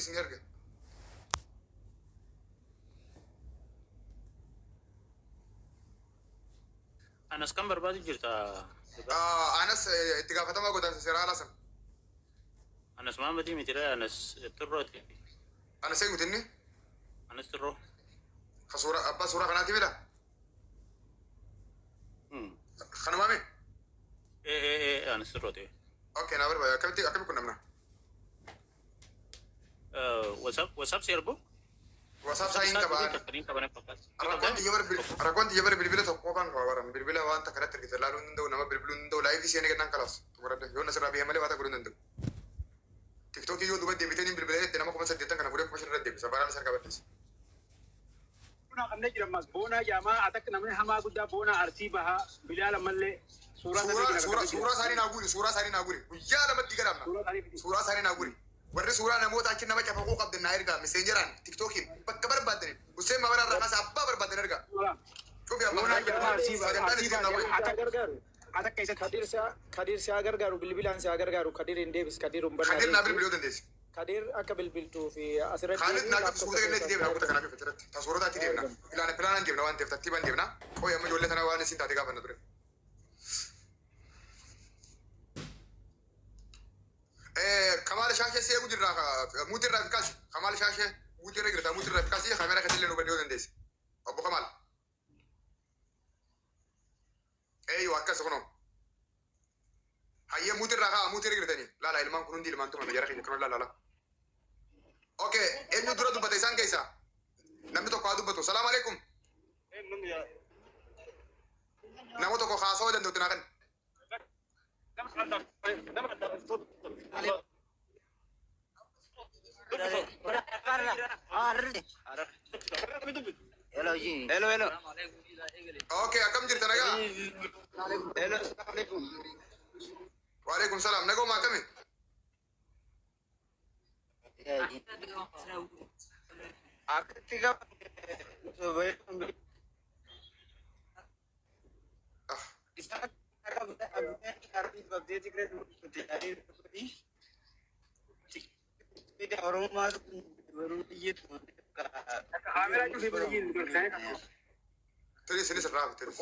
سنيرجع أنا سكمبر بعد جرتا أنا اتقافة ما قدام سيرا لازم أنا سمع بدي متلا أنا تروتي أنا سيقول تني أنا ترو خصورة أبا صورة قناتي بلا خنمامي إيه أنا تروتي أوكي نابر بقى كم كنا منا واتساب سيربو وصاب ساين كبار ركون تجبر بالبلة توقفان كبارن بالبلة وانت كرت تركت لا لوندو نما بالبلوندو لايف سيني كنا خلاص تقول يوم نسر أبي هملي واتا كورندو تيك توك يو دوبي ديبتين بالبلة دنا ما كم سديتن كنا بقولك مش رد بس بارا نسر كبرتس بونا خمنة جرمس بونا جامع أتك نمني هما قد بونا أرتيبها بلال ملة سورة ساري ناقولي ويا لما تيجي سورة ساري ناقولي ورّي سورة نموت أكيد نما كيف حقوق عبد الناير كا مسنجران تيك توكين بكبر بدري وسيم ما برا رخاص أبا بر بدري رجع شوف يا بونا جامع أرتيبها أتك كيسة كدير ساغر غارو بلبلان ساغر غارو كدير انديبس كدير امبر خدير نابل بليودن ديس كدير اكبل بلتو في اسرت خالد ناقص سورة اللي تجيبنا وقت كنا في فترة تصورة تاتي ديبنا إلا أنا بلان ديبنا وانت ترتيبا ديبنا هو يوم جولة أنا وانا سين تاتي كابنا دوري كمال شاشة سيء مدير مدير رافكاسي كمال شاشة مدير رجل مدير رافكاسي خميرة كتير لنو بديودن ديس أبو كمال أيوة أكاس كنوم هيا مدير رافا مدير رجل تاني لا إلمان كنون دي إلمان توما بيجرا كي كنون لا أوكي إنه دورة دوبة إنسان كيسا نمي تو قادو بتو السلام عليكم نمو تو خاصة ودن دوتنا كن hello اوكي كم جرت نجا hello assalamualaikum وعليكم السلام نجو ما كمي aktiga orang masuk baru gitu عامل أجل في بلجين دول سنة تريس الراب تريس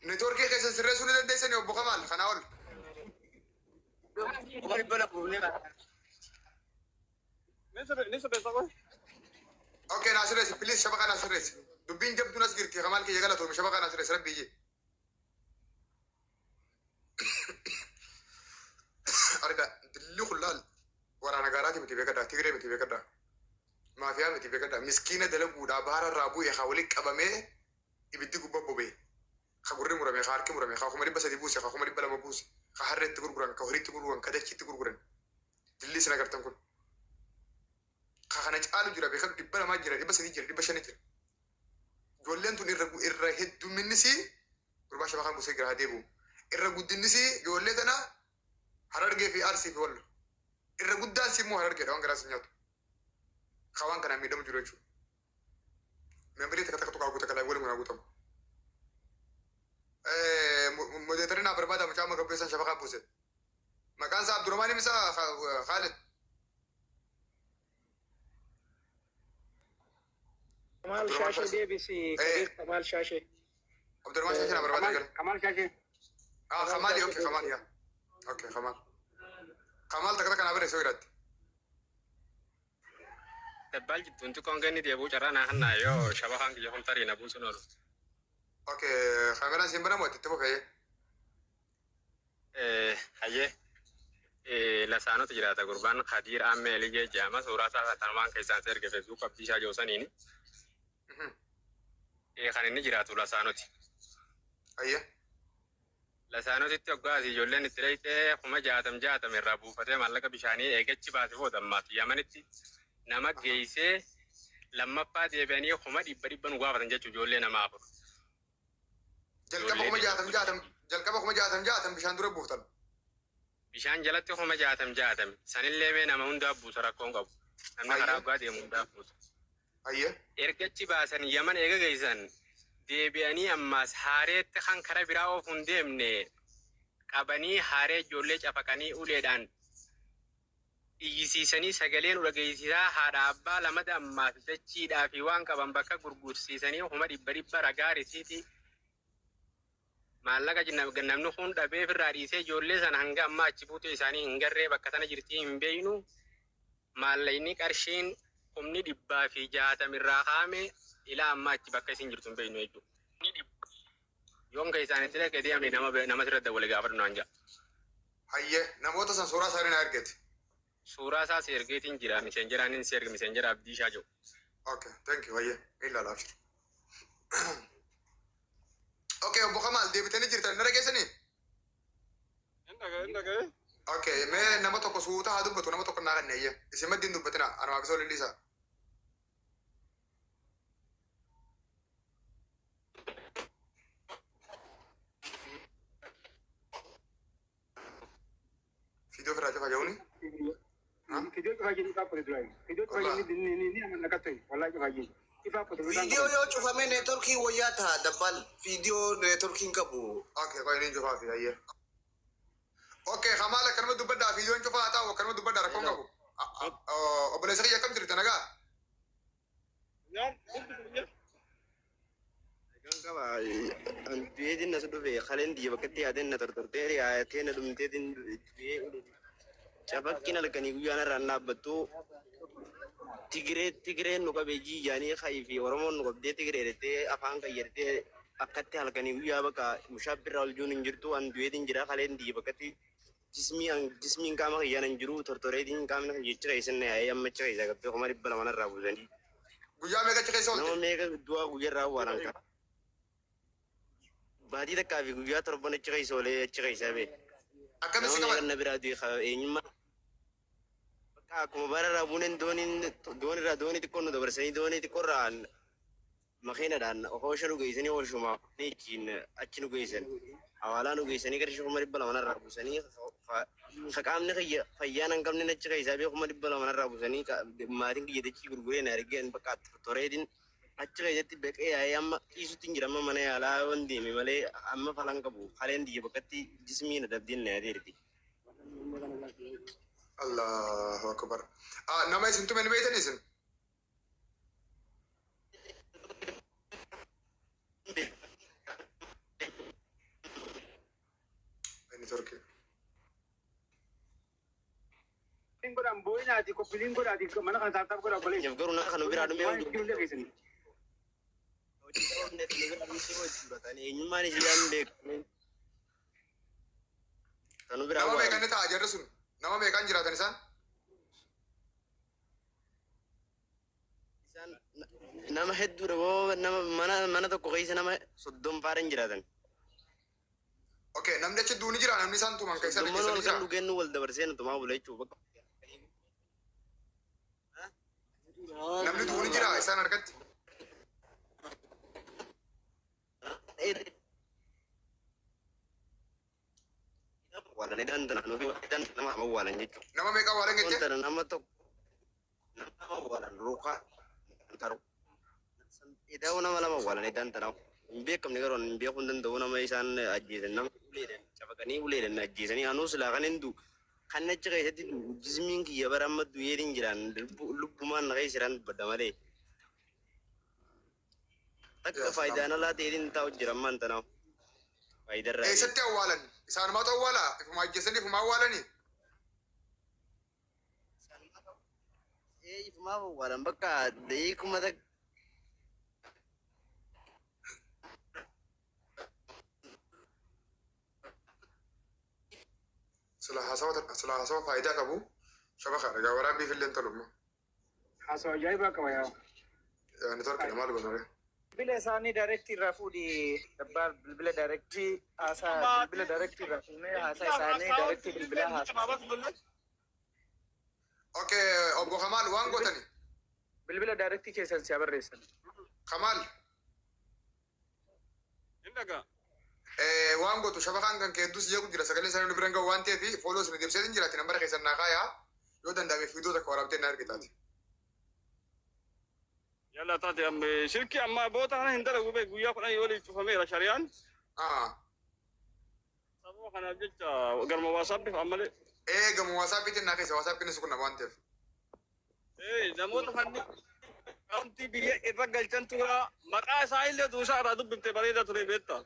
نتوركي كيس السرسون اللي ديسني أبو كمال خناول kemarin balap boleh نسبة بيصور اوكي ناصر ريس بليز شبكة ناصر ريس دبين جبدو ناس جرتي كمال كي يغلطوا مش شبكة ناصر ريس ربي يجي أرجع دللو خلال ورانا قاراتي متي بكدا تيجري متي بكدا ما فيها متي بكدا مسكينة دلو بودا بارا رابو يخاولك أبامي يبدي كوبا بوبي خبرني مرامي خارك مرامي خاخمري بس ديبوس خاخمري بلا مبوس خهرت تقولون كهري تقولون كذا شيء تقولون دللي سنا كرتم كون خانة آلو جرا بيخم دبلا ما جرا دبلا سدي جرا دبلا شنيجر جولين تون الرهيد دومينسي قربا شبكة بوسي جرا ديبو الرجودينسي جولين أنا hararge fi arsi fi wallo irra guddan simmo hararge da wangara sinyato khawan kana mi dam jurochu membri ta kata ko kala wala ngana gutam مديرنا بربادة مجامع قبيسة شبكة بوسة مكان صاحب درماني مسا خالد كمال شاشة دي بي سي كبير كمال شاشة عبد الرحمن شاشة بربادة كمال شاشة خمالي اوكي خمالي يا اوكي خمال تكتك انا بري سويرات tebal gitu untuk kongen dia bu cara nahan na yo shabahan ki yohon tari na bu sunor اوكي خمالان سيمبنا مو تتبو كاي haye la sano tijirata gurban khadir amme lige jama surata tarman kaisan ser ke facebook abdi sha josanini khanini jiratu la sanoti ايه la sanoti toggaasi jollen itireyte kuma jaatam irra buufate mallaka bishani egechi baate bodammat yamanitti nama geeyse lammaffaa deebi'anii kuma dhibban gaafatan jechuu ijoollee namaa afur jalqaba kuma jaatam bishaan dura buuftan bishaan jalatti kuma jaatam sanillee mee nama hundaa buusa rakkoon qabu namni karaa dhugaa deemu hundaa buusa ايه ergachi baasan yaman eega geeysan deebi'anii ammas haareetti kan kara biraa of hin deemne qabanii haaree ijoollee cafaqanii uleedhaan iyyisiisanii sagaleen urageessisaa haadha abbaa lamada ammaas dachiidhaa fi waan qaban bakka gurgursiisanii huma dhibba ragaa risiiti maallaqa namni kun dhabee firraa dhiisee ijoollee sana hanga ammaa achi buutee isaanii hin garree bakka sana jirtii hin beeynu maallaqni qarshiin humni 160 irraa kaame ilaa ammaa achi bakka isin jirtu hin beeynu jechuudha. Yoon ka isaanitti dhaqee deemne nama sirra dawwale gaafadhu naan ja'a. Hayyee namoota san suuraa isaanii na ergeeti. Suuraa isaa si ergeetiin jira miseenjeraanin si erge miseenjera abdii shaajoo. Okay, thank you. Hayyee ilaalaaf jiru. Okay, obbo Kamal deebitanii jirtan na dhageessanii? Okay, mee nama tokko suuta haa dubbatu nama tokko naa kenne hayyee. Isin maddiin dubbatina anumaa bisoo lillisaa. Video firaa cufaa jahuuni? Video cufaa jiru ifaa qote duraayi. Video cufaa jiru ni amanna kattoi. Wallahi cufaa jiru. Ifaa qote duraayi. Video yoo cufame networkii wayyaa ta'a dabbal. Video networkiin qabu. Okay, qoy niin cufaa fi hayyee. Okay, Kamal akkanuma dubbadhaa videoon cufaa haa ta'u akkanuma dubbadhaa rakkoon qabu. Obboleessa kiyya akkam jirti nagaa? Kaba antuyetin na sudufe khalen diye bakati aden na tortorte ya ayate na dumtetin cabak kinal kani guyana ranna batu tigre no kabeji yani khaifi oromon no kabde tigre rete afan kayerte akatti halkani guya baka mushabbir aljun injirtu antuyetin jira khalen diye bakati jismi kama yana injiru tortore din kamna yichra isne ay amma chra isa kabbe khumari bala mana rabuzani Guyyaa meeqa cikeessa no oolte? mega dua guya rawaran ka baadii takkaa fi guyyaa torban achi keessa achi keessa bee. Akkamitti Namoonni qaban? kan na biraa du'e eenyummaa. Bakka akkuma bara irraa buuneen doonii xiqqoo nu dabarsanii doonii xiqqoo irraa makiinadhaan oosha nu geessanii ooshuma achi nu geessan. Hawaalaa nu geessanii qarshii 200 irraa buusanii qaamni fayyaa hin qabne achi keessaa bee 200 irraa buusanii maatiin kiyya dachii gurguree na argeen bakka toreetiin achi keessatti beqee yaa'ee amma dhiisutti hin jiran mana yaalaa waan deeme malee amma falan qabu haleen diyya bakkatti jismiin adabdiin na yadeerti. Allahu akbar. Nama isin tume ni beeytan isin? Inni torki. Pilin godhan boo'inaati ko pilin godhaati mana kan taataaf godha golee. Jaf garuu nama kan biraa dhumee Waan ijoollee keessanii. eenyummaan ishee yaan beeku. Kanu biraa Nama meeqan ni ta'a jarri sun? Nama meeqan jiraatan isaan? nama hedduudha boo nama mana tokko keessa nama 30 faaren jiraatan. Okay, namni achi duuni jira namni isaan tuman keessa Mana keessan ol kan jira. dhugeennu wal dabarsee nutumaa bula jechuudha. Namni duuni jira isaan harkatti. Walan idan tanah nufi idan nama awalan jechuudha. Nama meeqa waalan Wanta jettee? nama tokko nama awalan ruqa taru. Idaa nama lama awalan idan tanah. Hin beekamne garuu hin beekuu hin danda'u nama isaan ajjeesan nama uleedhan cafaqanii uleedhan ajjeesanii anuu silaa kan hindu kan achi keessatti jismiin kiyya bara amma du'eetiin jiran lubbumaan na keessa jiran badda malee. Akka faayidaan alaa ta'eetiin taa'u jira ammaan tanaaf. Faayidarraa. Eessatti awwaalan? Isaanumatu awwaala? Ifuma ajjeesanii ifuma awwaalanii? Ifumaaf awwaalan bakka deekuma takka. Sila hasawa faayidaa qabu. Shabaka dhagaa waraabbii filleen tolumma. Haasawaa ajaa'ibaa qaba yaa. Ni torkina maal godhame? Bilbila isaanii daayirektii irraa fuudhii dabbaa bilbila daayirektii haasaa bilbila daayirektii irraa fuudhee haasaa isaanii daayirektii bilbilaa haasaa. Okay, obbo Kamal waan gootani? Bilbila daayirektii keessan si barreessan. Kamal. Waan gootu shabakaan kan keeddus jeeku jira sagalee isaanii nu biran gahu waan ta'eef fooloo isin deebisee jiraati nambara keessan naa kaayaa yoo danda'ame fiidoo takka waraabdee na argitaati. يلا تاتي أم شركة أما بوتا أنا هندلا قبل قويا كنا يولي تفهمي رشاريان سبوا خنا بيجا قرم واساب في عمله ايه قام واسابي تناكيس واسابي نسكن نبانتف إيه نموت خني أنتي بيجي الرجال تنتورا مكان سايل دوسا رادو بنتبريدا تري بيتا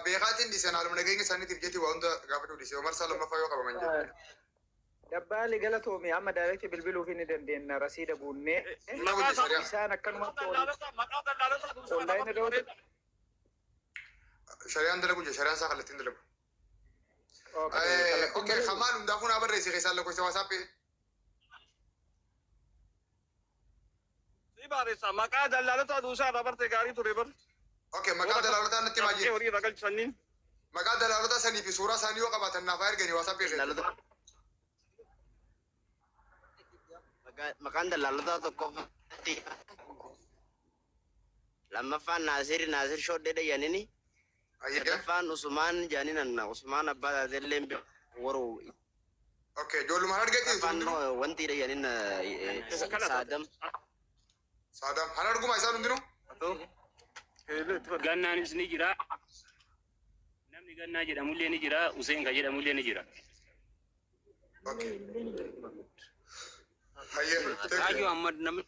beekaatiin diseen haaluma nageenya isaaniitiif jeeti waa hunda gaafachuu dhiise marsaa lammaffaa yoo qabaman jedhe Dabbaali galatoomii amma daayireekti bilbiluuf inni dandeenya rasiida buunnee isaan akkanumatti onlaayinii irra hojjetu. Shari'aan dalagu jee shari'aan isaa kallattiin dalagu. Okay, hamaan hundaafuu naa barreesse keessaan lakkoofsa waasappii. Si barreessa maqaa daldaltoota duusaa dabarte gaarii ture bar. Okay, maqaa daldaltootaa natti maal jedhe? Horii ragal sanniin. Maqaa daldaltootaa sanii fi suuraa isaanii yoo qabaatan naaf erganii waasappii keessa. Maqaan daldaltoota tokko lammaffaan Naasir Shooddeedha jedhanii sadaffaan Usmaan jedhaniin Usmaan abbaa taateellee waruu. Okay, ijoollumaan argeetii wantiidha jedhaniin Saadam. Saadam, han arguma isaan hundinuu? Gannaanis ni jira. Namni Gannaa jedhamullee ni jira. Useen kan jedhamullee ni jira. Okay. Hayyee. Taaju Ahmad namni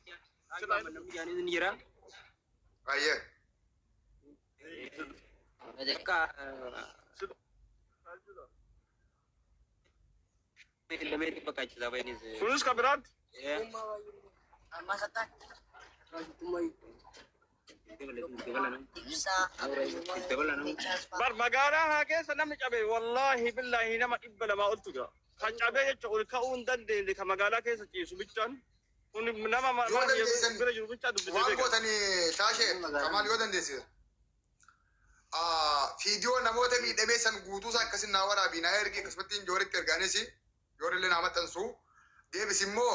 jedhanii ni jira. Hayyee. Ajakka illee bakkaachisa baay'innis. Kunis kabiraat. Bar magaalaa haa keessa namni cabe wallaahi billaahi nama dhibba lamaa oltu jira. Kan cabee jecha ol ka'uu hin dandeenye kan magaalaa keessa ciisu bichaan. Kun nama bira jiru bichaa dubbisee waan gootanii taashee kamaal yoo dandeesse. Fiidiyoo namoota miidhamee san guutuusaa akkasin naa waraabii naa ergi akkasumatti jooritti ergaanis joorillee naa maxxansu. Deebis immoo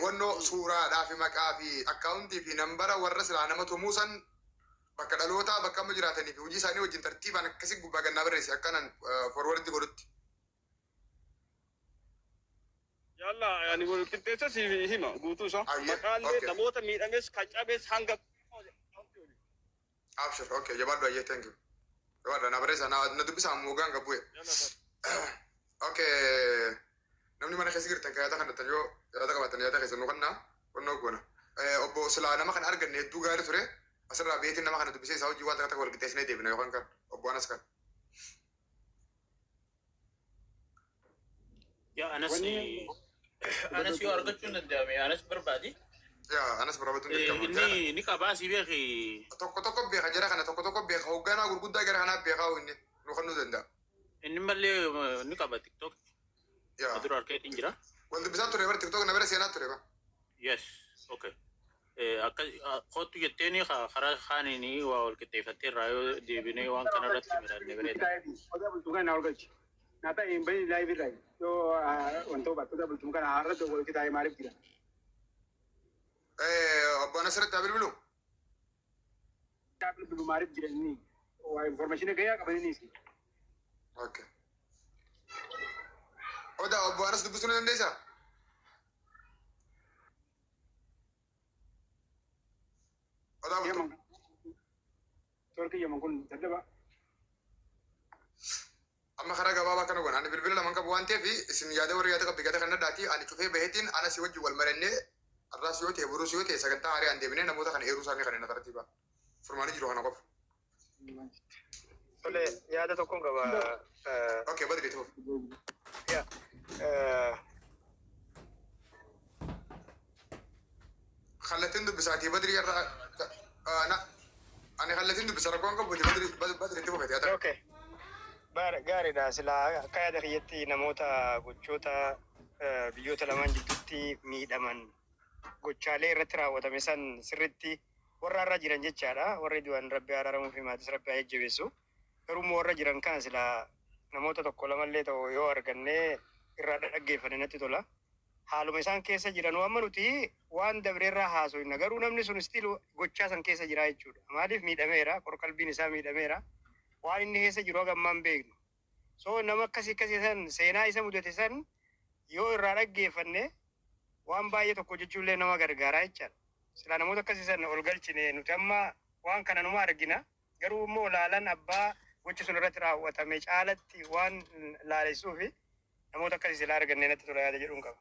wannoo suuraadhaa fi maqaa fi akkaawuntii fi nambara warra silaa nama tumuusan bakka dhalootaa bakka amma jiraatanii fi hojii isaanii wajjin tartiibaan akkasii gubbaa gannaa barreesse akkanan forwardi godhutti. Yalla yani wal qixxeessa si hima guutuu isaa maqaalee namoota miidhames kan cabees hanga. Abshir, okay, jabaadhu ayyee thank you. Jabaadhu na barreessa na dubbisaa moogaan gabbu'e. Okay. Namni mana keessa jirtan kan yaada kanatti yoo yaada qabaatan yaada keessa nu kannaa wannoo goona. Obbo silaa nama kan arganne hedduu gaarii ture asirraa beetiin nama kana dubbisee isaa hojii waan takka wal qixxeessinee deebina yookaan kan obbo Anas kan. Yaa Anas yoo argachuu hin danda'ame Anas barbaadi. Yaa Anas barbaaduu hin danda'amu. Inni qabaa si beeki. Tokko beeka jara kana tokko beeka hoogganaa gurguddaa gara kanaa beekaa inni nu kannuu danda'a. Inni mallee ni qaba TikTok. Yaa. Adura arkeetiin jira. Wal dubbisaa ture bar TikTok na bira seenaa ture ba. Yes. Okay. Akka kootu jetteeni karaa kaaniini waa wal qixxeeffattee irraa yoo deebinee waan kana irratti midhaanne bareeda. Odaa bultuu kana ol galchi. Naata hin bahin laayivii irraa yoo wantoo baatota bultuu kana har'a wal qixxaa'ee maaliif jira? Obbo Anas irratti haa bilbilu. Bilbilu maaliif jira inni waa informeeshinii gahee qabaniinis. Okay. Oda obbo Anas dubbisuu ni dandeessaa? Odaa bultuu. Torki yaman kun daddaba. Amma karaa gabaabaa kana goona. Ani bilbila lamaan qabu waan ta'eef isin yaada warri yaada qabdi gata kan dhadhaati. Ani cufee baheetiin anas wajji wal marannee arraas yoo ta'e boruus yoo ta'e sagantaa haarii an deebinee namoota kana eeruu isaanii kan inni tartiibaa. Furmaanii jiru kana qofa. Tole yaada tokkoon qaba. Okay, badri ta'uuf. Kallattiin dubbisaatii badri irraa ani kallattiin dubbisa rakkoon qabuuti badri ta'uuf yaada. Okay. Gaariidha silaa akka yaada kiyyatti namoota gochoota biyyoota lamaan jidduutti miidhaman gochaalee irratti raawwatame san sirriitti warra irra jiran jechaadha. Warri du'an rabbi araaramuuf maatis rabbi haa jajjabeessu. Garuu warra jiran kana silaa namoota tokko lamallee ta'u yoo argannee irraa dhaggeeffanne natti tola. Haaluma isaan keessa jiran amma nuti waan dabreerraa haasofna garuu namni sun stiil gochaa san keessa jira jechuudha. Maaliif miidhameera? Qorqalbiin isaa miidhameera. Waan inni keessa jiru hagammaan beeknu. So nama akkasii san seenaa isa mudate san yoo irraa dhaggeeffanne waan baay'ee tokko jechuullee nama gargaara jechaadha. silaa namoota akkasii sana ol galchine nuti amma waan kana numa argina. Garuu immoo laalan abbaa gochi sun irratti raawwatame caalatti waan laalessuu fi namoota akkasii silaa arganne natti tola yaada jedhuun qaba.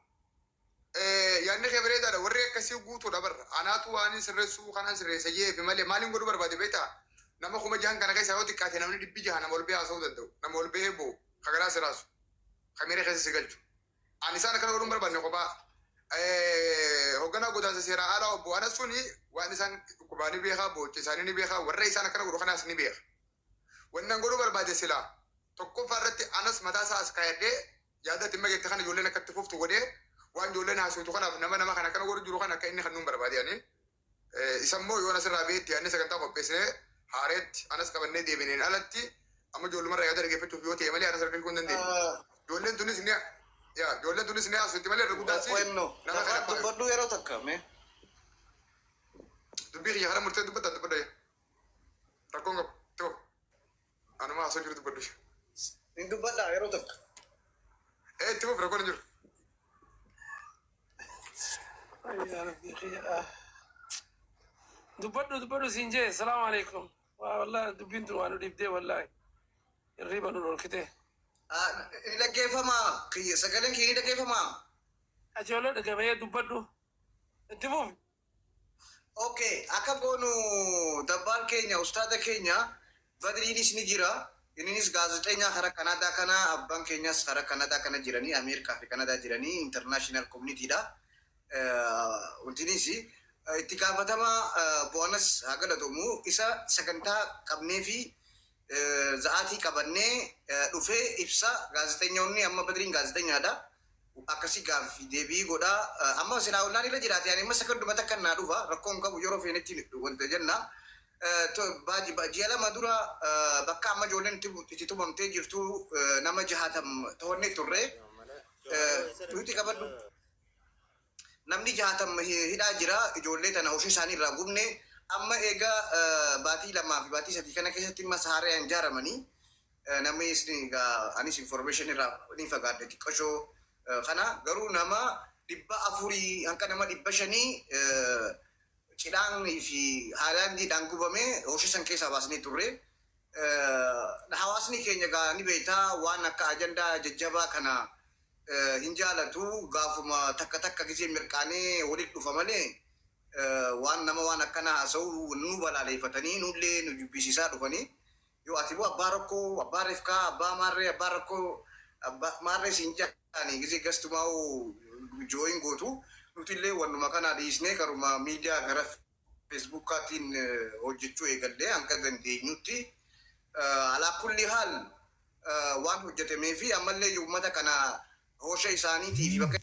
Yaadni kee bareedaadha. Warri akkasii guutuudha barra. Anaatu waan sirreessuu kanaan sirreessa jeefi malee maaliin godhuu barbaade beektaa? Nama kuma jahan kana keessa yoo xiqqaate namni dhibbi jaha nama ol ba'ee haasa'uu danda'u. Nama ol ba'ee boo kagaraa siraasu. Kamiira keessa si galchu. Ani isaan akkana godhuun barbaadne kophaa. Hoogganaa godaansa seeraa haala obbo Anas suni waan isaan dhukkubaanii beekaa boochi isaanii ni beekaa warra isaan akkana godhu kanaas ni beeka. Wannan godhuu barbaade silaa tokkoffaa irratti Anas mataa isaa as kaayadhee yaadatti imma geette kana ijoolleen akkatti fuftu godhee waan ijoolleen haasawtu kanaaf nama kana akkana godhu jiru kana akka inni kan nuun barbaade ani. Isammoo yoo asirraa beetti yaadni sagantaa qopheessinee haareetti Anas qabannee deebineen alatti amma ijoollumarraa yaada dhaggeeffachuuf yoo ta'e malee Anas argachuu hin dandeenye. Ijoolleen tunis ni haasawti malee irra guddaasi. Nama kana dubbadhu yeroo takka mee. Dubbii kiyya kana murtee dubbadda. Rakkoon qabu ta'u. Anuma haasoo jiru dubbadhu. Hin dubbadhaa yeroo takka. Itti fuuf rakkoon hin jiru. dubbadhu siin jee salaamu alaikum wallah dubbiin tun waan dhibdee wallahi irriba nu dhorkite Ni dhaggeeffamaa sagaleen kee ni dhaggeeffamaa. ajoollee dhagamee dubbadhu itti fuuf Okay, akka goonu dabbaan keenya ustaada keenya Badriinis ni jira. Innis gaazexeenya kara Kanadaa kana abbaan keenyas kara Kanadaa kana jiranii Ameerikaa fi Kanadaa jiranii international community dha. Wantinis itti gaafatama Boonas haa galatomu isa sagantaa qabnee fi za'aatii qabannee dhufee ibsa gaazexeenyaonni amma Badriin gaazexeenyaadha. Akkasii gaaffii deebii godhaa amma silaa ollaan irra jiraate ani amma sakanduma takka naa dhufa rakkoon qabu yeroo feenetti wanta jenna. Ji'a lama dura bakka amma ijoolleen itti tumamtee jirtu nama 60 ta'onnee turre nuti qabadhu. Namni 60 hidhaa jira ijoollee tana hoshii isaanii irraa gubne amma egaa baatii 2 fi baatii 3 kana keessatti masaareen jaaramanii namni anis information irraa ni fagaadhe xiqqashoo kana garuu nama 400 hanqa nama 500 cidhaan fi haalaandiidhaan gubame hoshii san keessaa baasnee turre. Hawaasni keenya gaa ni beektaa waan akka ajandaa jajjabaa kana hin jaalatu gaafuma takka gisee mirqaanee walitti dhufa malee waan nama waan akkana haasa'u nu balaaleeffatanii nullee nu jubbisiisaa dhufanii yoo ati boo abbaa rakkoo abbaa rifkaa abbaa maarree abbaa rakkoo maarree siin jaani gisee gastumaa jooyin gootu nutillee wannuma kana dhiisnee karuma miidiyaa gara feesbuukaatiin hojjechuu eegallee hanga dandeenyutti alaa kulli haal waan hojjetamee fi ammallee uummata kana hoosha isaaniitii fi bakka